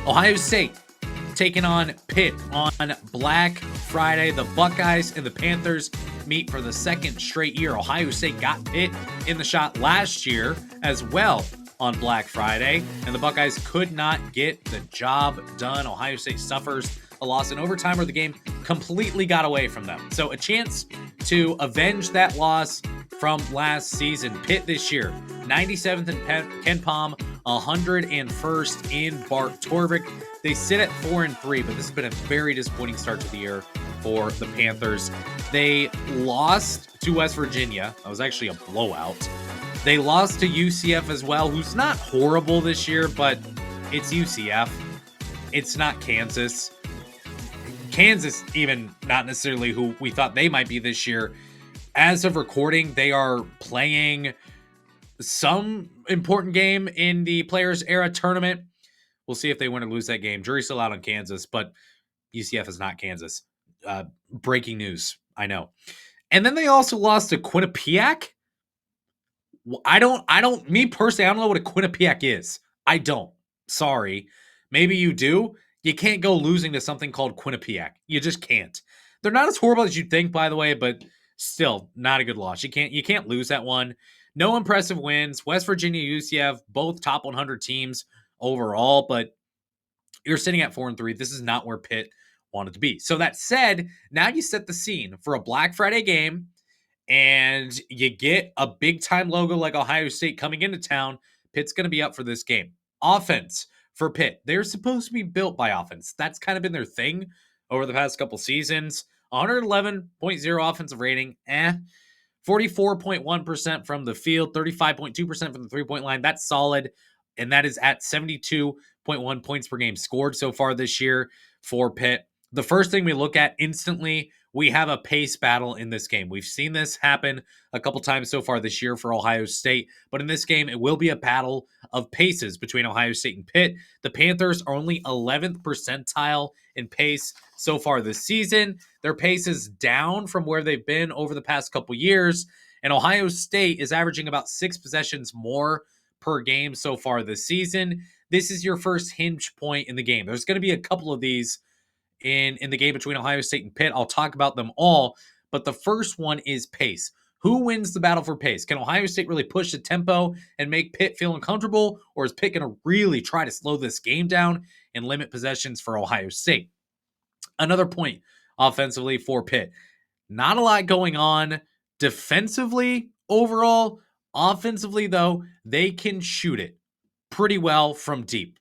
Ohio State taking on Pitt on Black Friday. The Buckeyes and the Panthers meet for the second straight year. Ohio State got Pitt in the shot last year as well on Black Friday, and the Buckeyes could not get the job done. Ohio State suffers a loss in overtime where the game completely got away from them. So a chance to avenge that loss from last season. Pitt this year, 97th in Ken Palm, 101st in Bart Torvik. They sit at 4-3, but this has been a very disappointing start to the year for the Panthers. They lost to West Virginia. That was actually a blowout. They lost to UCF as well, who's not horrible this year, but it's UCF. It's not Kansas. Kansas, even not necessarily who we thought they might be this year. As of recording, they are playing some important game in the Players Era tournament. We'll see if they win or lose that game. Jury's still out on Kansas, but UCF is not Kansas. Breaking news, I know. And then they also lost to Quinnipiac. Me personally, I don't know what a Quinnipiac is. I don't. Sorry. Maybe you do. You can't go losing to something called Quinnipiac. You just can't. They're not as horrible as you'd think, by the way, but still not a good loss. You can't lose that one. No impressive wins. West Virginia, UCF, both top 100 teams overall, but you're sitting at 4-3. This is not where Pitt wanted to be. So that said, now you set the scene for a Black Friday game, and you get a big-time logo like Ohio State coming into town. Pitt's going to be up for this game. Offense for Pitt. They're supposed to be built by offense. That's kind of been their thing over the past couple seasons. 111.0 offensive rating. 44.1% from the field. 35.2% from the three-point line. That's solid. And that is at 72.1 points per game scored so far this year for Pitt. The first thing we look at instantly, we have a pace battle in this game. We've seen this happen a couple times so far this year for Ohio State, but in this game, it will be a battle of paces between Ohio State and Pitt. The Panthers are only 11th percentile in pace so far this season. Their pace is down from where they've been over the past couple years, and Ohio State is averaging about 6 possessions more per game so far this season. This is your first hinge point in the game. There's going to be a couple of these in the game between Ohio State and Pitt. I'll talk about them all, but the first one is pace. Who wins the battle for pace? Can Ohio State really push the tempo and make Pitt feel uncomfortable, or is Pitt going to really try to slow this game down and limit possessions for Ohio State? Another point offensively for Pitt. Not a lot going on defensively overall. Offensively, though, they can shoot it pretty well from deep.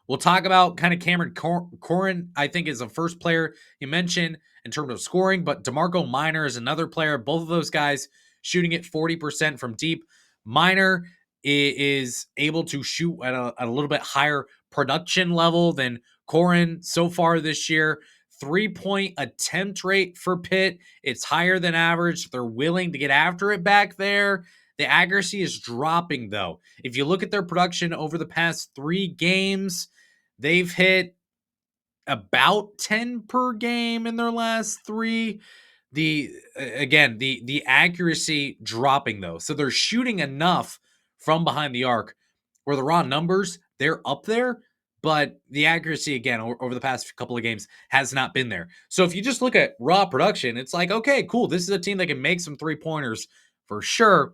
We'll talk about kind of Cameron Corrin, I think, is the first player you mentioned in terms of scoring, but DeMarco Minor is another player. Both of those guys shooting at 40% from deep. Minor is able to shoot at a little bit higher production level than Corrin so far this year. 3-point attempt rate for Pitt, it's higher than average. They're willing to get after it back there. The accuracy is dropping, though. If you look at their production over the past 3 games, they've hit about 10 per game in their last 3. The accuracy dropping, though. So they're shooting enough from behind the arc where the raw numbers, they're up there, but the accuracy, again, over the past couple of games has not been there. So if you just look at raw production, it's like, okay, cool. This is a team that can make some 3-pointers for sure,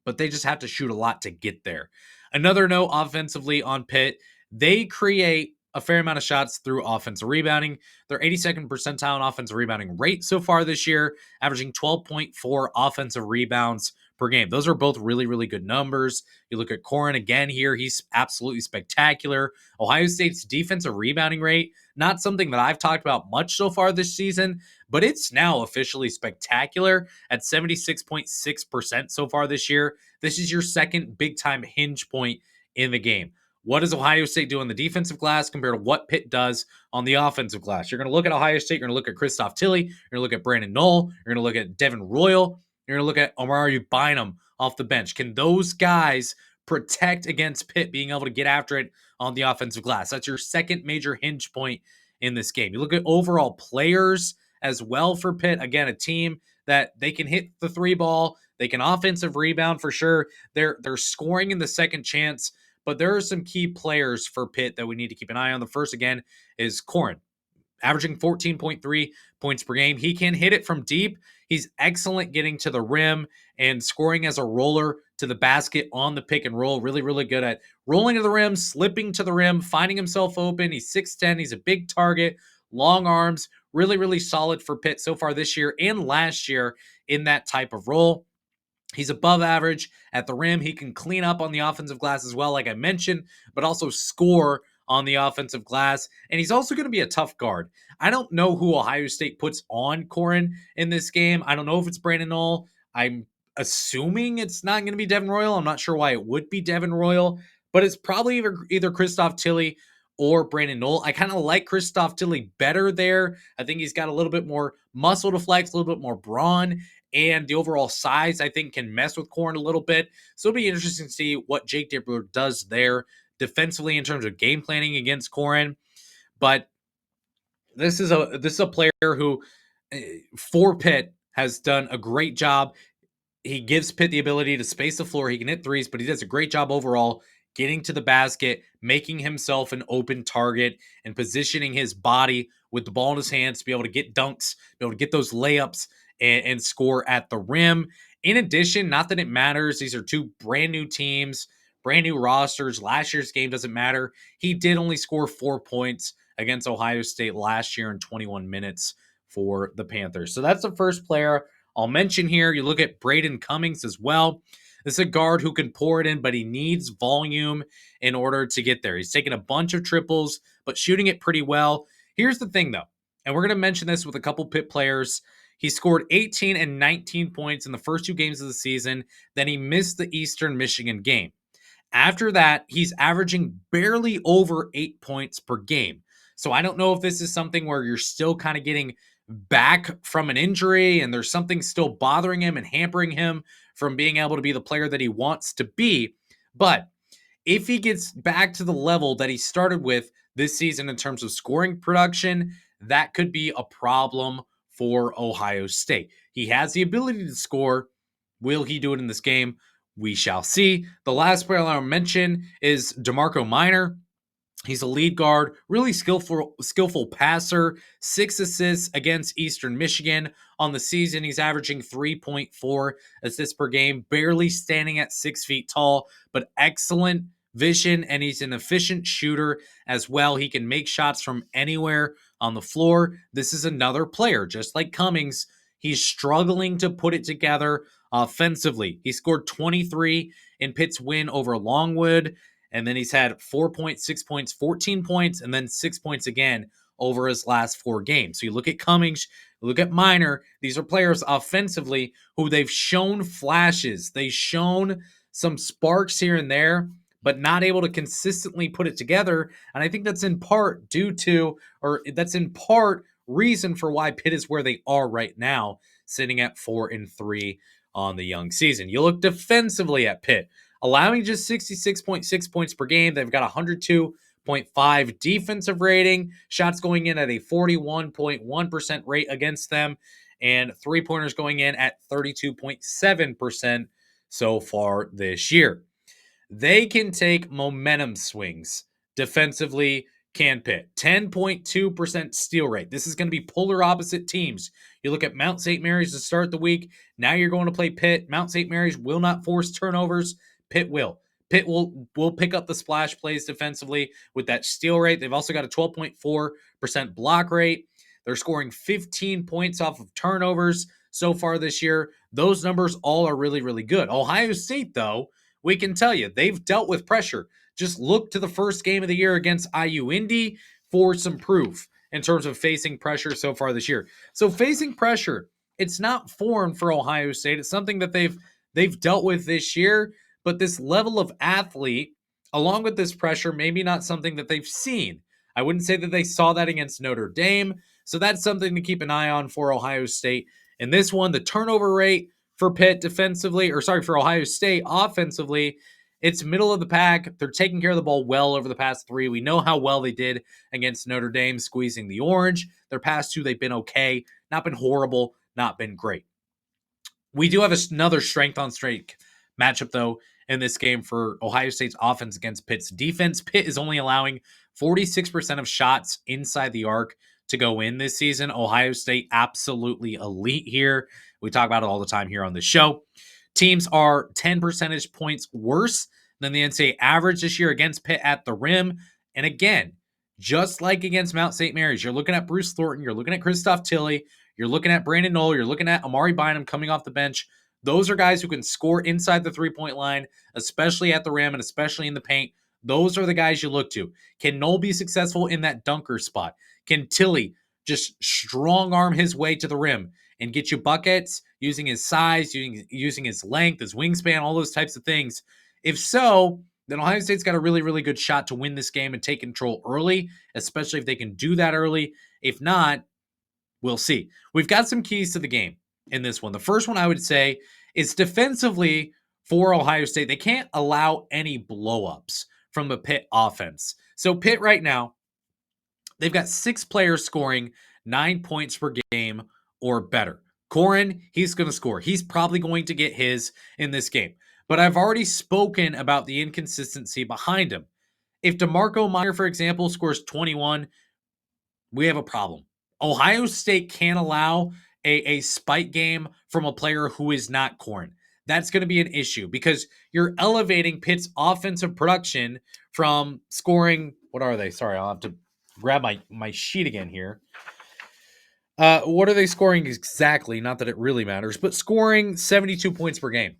but they just have to shoot a lot to get there. Another note offensively on Pitt, they create a fair amount of shots through offensive rebounding. They're 82nd percentile in offensive rebounding rate so far this year, averaging 12.4 offensive rebounds per game. Those are both really, really good numbers. You look at Corrin again here, he's absolutely spectacular. Ohio State's defensive rebounding rate, not something that I've talked about much so far this season, but it's now officially spectacular at 76.6% so far this year. This is your second big-time hinge point in the game. What does Ohio State do on the defensive glass compared to what Pitt does on the offensive glass? You're going to look at Ohio State. You're going to look at Christoph Tilley. You're going to look at Brandon Knoll. You're going to look at Devin Royal. You're going to look at Omari Bynum off the bench. Can those guys protect against Pitt being able to get after it on the offensive glass? That's your second major hinge point in this game. You look at overall players as well for Pitt. Again, a team that they can hit the 3 ball. They can offensive rebound for sure. They're scoring in the second chance, but there are some key players for Pitt that we need to keep an eye on. The first, again, is Corin, averaging 14.3 points per game. He can hit it from deep. He's excellent getting to the rim and scoring as a roller to the basket on the pick and roll. Really, really good at rolling to the rim, slipping to the rim, finding himself open. He's 6'10. He's a big target, long arms. Really, really solid for Pitt so far this year and last year in that type of role. He's above average at the rim. He can clean up on the offensive glass as well, like I mentioned, but also score on the offensive glass. And he's also going to be a tough guard. I don't know who Ohio State puts on Corin in this game. I don't know if it's Brandon Knoll. I'm assuming it's not going to be Devin Royal. I'm not sure why it would be Devin Royal, but it's probably either Christoph Tilley or Brandon Knoll. I kind of like Christoph Tilley better there. I think he's got a little bit more muscle to flex, a little bit more brawn, and the overall size, I think, can mess with Corin a little bit. So it'll be interesting to see what Jake Dibbler does there defensively in terms of game planning against Corin. But this is a player who, for Pitt, has done a great job. He gives Pitt the ability to space the floor. He can hit threes, but he does a great job overall getting to the basket, making himself an open target, and positioning his body with the ball in his hands to be able to get dunks, be able to get those layups and score at the rim. In addition, not that it matters, these are two brand new teams, brand new rosters. Last year's game doesn't matter. He did only score 4 points against Ohio State last year in 21 minutes for the Panthers. So that's the first player I'll mention here. You look at Braden Cummings as well. This is a guard who can pour it in, but he needs volume in order to get there. He's taking a bunch of triples, but shooting it pretty well. Here's the thing, though, and we're going to mention this with a couple Pitt players. He scored 18 and 19 points in the first 2 games of the season. Then he missed the Eastern Michigan game. After that, he's averaging barely over 8 points per game. So I don't know if this is something where you're still kind of getting back from an injury and there's something still bothering him and hampering him from being able to be the player that he wants to be. But if he gets back to the level that he started with this season in terms of scoring production, that could be a problem for Ohio State. He has the ability to score. Will he do it in this game? We shall see. The last player I'll mention is DeMarco Minor. He's a lead guard, really skillful passer, 6 assists against Eastern Michigan on the season. He's averaging 3.4 assists per game, barely standing at 6 feet tall, but excellent vision, and he's an efficient shooter as well. He can make shots from anywhere on the floor. This is another player, just like Cummings. He's struggling to put it together offensively. He scored 23 in Pitt's win over Longwood. And then he's had 4.6 points, 14 points, and then 6 points again over his last 4 games. So you look at Cummings, you look at Minor. These are players offensively who they've shown flashes. They've shown some sparks here and there, but not able to consistently put it together. And I think that's in part that's in part reason for why Pitt is where they are right now, sitting at 4-3 on the young season. You look defensively at Pitt, allowing just 66.6 points per game. They've got 102.5 defensive rating, shots going in at a 41.1% rate against them, and three-pointers going in at 32.7% so far this year. They can take momentum swings defensively. Can Pitt 10.2% steal rate. This is going to be polar opposite teams. You look at Mount St. Mary's to start the week. Now you're going to play Pitt. Mount St. Mary's will not force turnovers. Pitt will. Pitt will pick up the splash plays defensively with that steal rate. They've also got a 12.4% block rate. They're scoring 15 points off of turnovers so far this year. Those numbers all are really, really good. Ohio State, though, we can tell you, they've dealt with pressure. Just look to the first game of the year against IU Indy for some proof in terms of facing pressure so far this year. So facing pressure, it's not foreign for Ohio State. It's something that they've dealt with this year, but this level of athlete, along with this pressure, maybe not something that they've seen. I wouldn't say that they saw that against Notre Dame. So that's something to keep an eye on for Ohio State. In this one, the turnover rate for Pitt defensively, for Ohio State offensively, it's middle of the pack. They're taking care of the ball well over the past 3. We know how well they did against Notre Dame, squeezing the orange. Their past 2, they've been okay, not been horrible, not been great. We do have another strength on strength matchup, though, in this game for Ohio State's offense against Pitt's defense. Pitt is only allowing 46% of shots inside the arc to go in this season. Ohio State absolutely elite here. We talk about it all the time here on the show. Teams are 10 percentage points worse than the NCAA average this year against Pitt at the rim. And again, just like against Mount St. Mary's, you're looking at Bruce Thornton, you're looking at Christoph Tilley, you're looking at Brandon Knoll, you're looking at Amari Bynum coming off the bench. Those are guys who can score inside the three-point line, especially at the rim and especially in the paint. Those are the guys you look to. Can Knoll be successful in that dunker spot? Can Tilley just strong arm his way to the rim and get you buckets using his size, using his length, his wingspan, all those types of things? If so, then Ohio State's got a really, really good shot to win this game and take control early, especially if they can do that early. If not, we'll see. We've got some keys to the game in this one. The first one I would say is defensively for Ohio State. They can't allow any blowups from the Pitt offense. So Pitt right now, they've got 6 players scoring 9 points per game or better. Corin, he's going to score. He's probably going to get his in this game. But I've already spoken about the inconsistency behind him. If DeMarco Meyer, for example, scores 21, we have a problem. Ohio State can't allow a spike game from a player who is not Corin. That's going to be an issue because you're elevating Pitt's offensive production from scoring. What are they? Sorry, I'll have to grab my sheet again here. What are they scoring exactly? Not that it really matters, but scoring 72 points per game.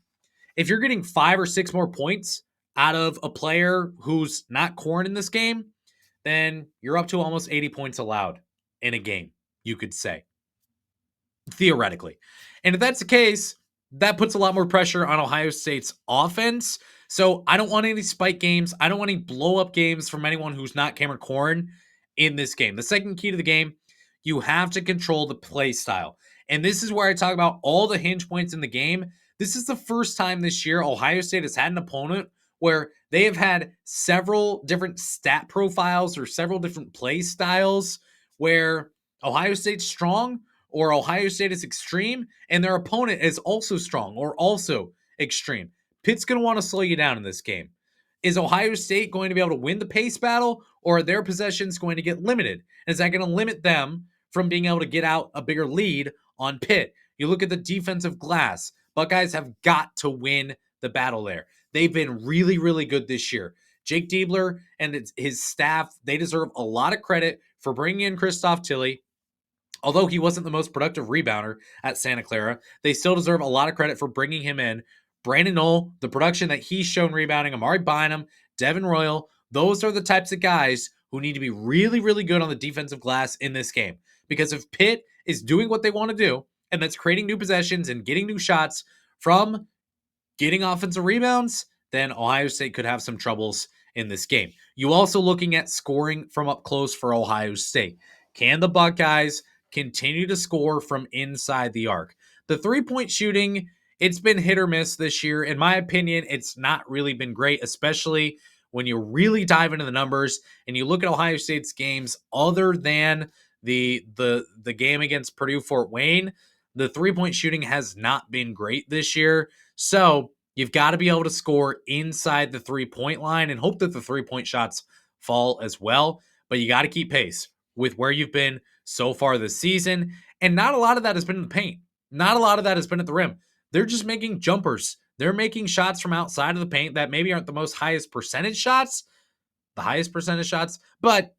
If you're getting 5 or 6 more points out of a player who's not Corin in this game, then you're up to almost 80 points allowed in a game, you could say, theoretically. And if that's the case, that puts a lot more pressure on Ohio State's offense. So I don't want any spike games. I don't want any blow up games from anyone who's not Cameron Corin in this game. The second key to the game, you have to control the play style. And this is where I talk about all the hinge points in the game. This is the first time this year Ohio State has had an opponent where they have had several different stat profiles or several different play styles where Ohio State's strong or Ohio State is extreme and their opponent is also strong or also extreme. Pitt's going to want to slow you down in this game. Is Ohio State going to be able to win the pace battle, or are their possessions going to get limited? Is that going to limit them from being able to get out a bigger lead on Pitt? You look at the defensive glass. Buckeyes have got to win the battle there. They've been really, really good this year. Jake Diebler and his staff, they deserve a lot of credit for bringing in Christoph Tilley. Although he wasn't the most productive rebounder at Santa Clara, they still deserve a lot of credit for bringing him in. Brandon Knoll, the production that he's shown rebounding, Amari Bynum, Devin Royal, those are the types of guys who need to be really, really good on the defensive glass in this game. Because if Pitt is doing what they want to do, and that's creating new possessions and getting new shots from getting offensive rebounds, then Ohio State could have some troubles in this game. You also looking at scoring from up close for Ohio State. Can the Buckeyes continue to score from inside the arc? The three-point shooting, it's been hit or miss this year. In my opinion, it's not really been great, especially when you really dive into the numbers and you look at Ohio State's games other than the game against Purdue Fort Wayne. The three-point shooting has not been great this year. So you've got to be able to score inside the three-point line and hope that the three-point shots fall as well. But you got to keep pace with where you've been so far this season. And not a lot of that has been in the paint. Not a lot of that has been at the rim. They're just making jumpers. They're making shots from outside of the paint that maybe aren't the most highest percentage shots, but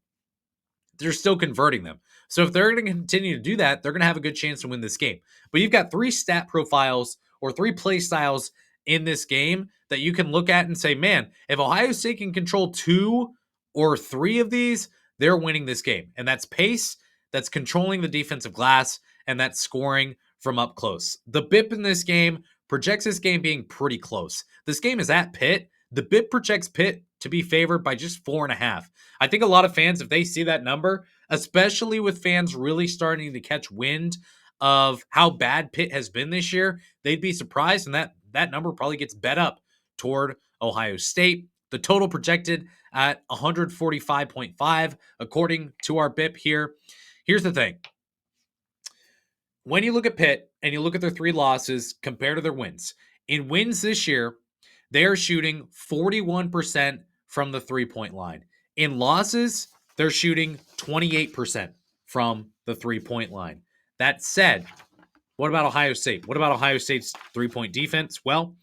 they're still converting them. So if they're going to continue to do that, they're going to have a good chance to win this game. But you've got 3 stat profiles or 3 play styles in this game that you can look at and say, man, if Ohio State can control 2 or 3 of these, they're winning this game. And that's pace, that's controlling the defensive glass, and that's scoring from up close. The BIP in this game projects this game being pretty close. This game is at Pitt. The BIP projects Pitt to be favored by just 4.5. I think a lot of fans, if they see that number, especially with fans really starting to catch wind of how bad Pitt has been this year, they'd be surprised, and that number probably gets bet up toward Ohio State. The total projected at 145.5, according to our BIP here. Here's the thing. When you look at Pitt and you look at their 3 losses compared to their wins, in wins this year, They are shooting 41% from the three-point line. In losses, they're shooting 28% from the three-point line. That said, what about Ohio State? What about Ohio State's three-point defense? Well,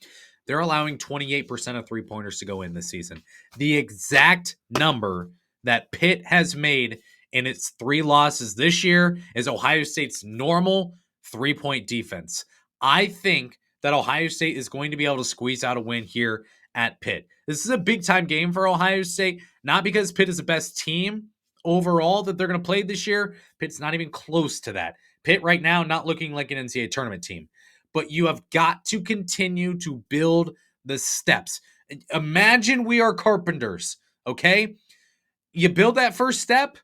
they're allowing 28% of three-pointers to go in this season. The exact number that Pitt has made in its 3 losses this year is Ohio State's normal three-point defense. I think that Ohio State is going to be able to squeeze out a win here at Pitt. This is a big-time game for Ohio State, not because Pitt is the best team overall that they're going to play this year. Pitt's not even close to that. Pitt right now not looking like an NCAA tournament team. But you have got to continue to build the steps. Imagine we are carpenters, okay? You build that first step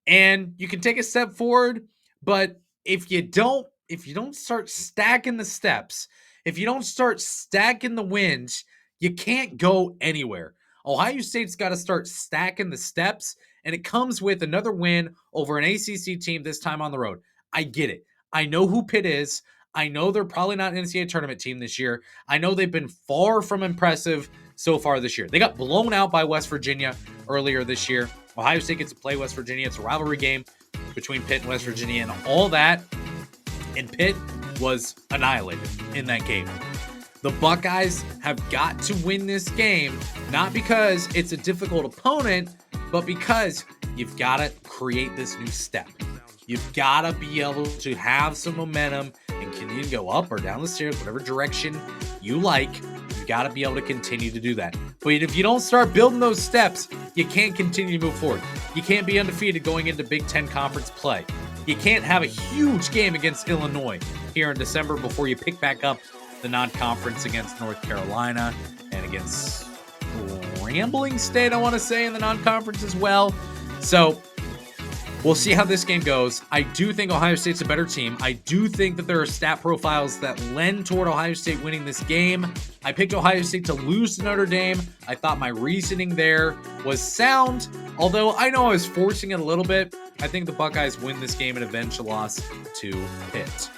and you can take a step forward, but if you don't start stacking the steps, if you don't start stacking the wins, you can't go anywhere. Ohio State's got to start stacking the steps, and it comes with another win over an ACC team, this time on the road. I get it. I know who Pitt is. I know they're probably not an NCAA tournament team this year. I know they've been far from impressive so far this year. They got blown out by West Virginia earlier this year. Ohio State gets to play West Virginia. It's a rivalry game between Pitt and West Virginia and all that. And Pitt was annihilated in that game. The Buckeyes have got to win this game, not because it's a difficult opponent, but because you've got to create this new step. You've got to be able to have some momentum and continue to go up or down the stairs, whatever direction you like. You've got to be able to continue to do that. But if you don't start building those steps, you can't continue to move forward. You can't be undefeated going into Big Ten conference play. You can't have a huge game against Illinois here in December before you pick back up the non-conference against North Carolina and against Grambling State, I want to say, in the non-conference as well. So we'll see how this game goes. I do think Ohio State's a better team. I do think that there are stat profiles that lend toward Ohio State winning this game. I picked Ohio State to lose to Notre Dame. I thought my reasoning there was sound, although I know I was forcing it a little bit. I think the Buckeyes win this game and avenge the loss to Pitt.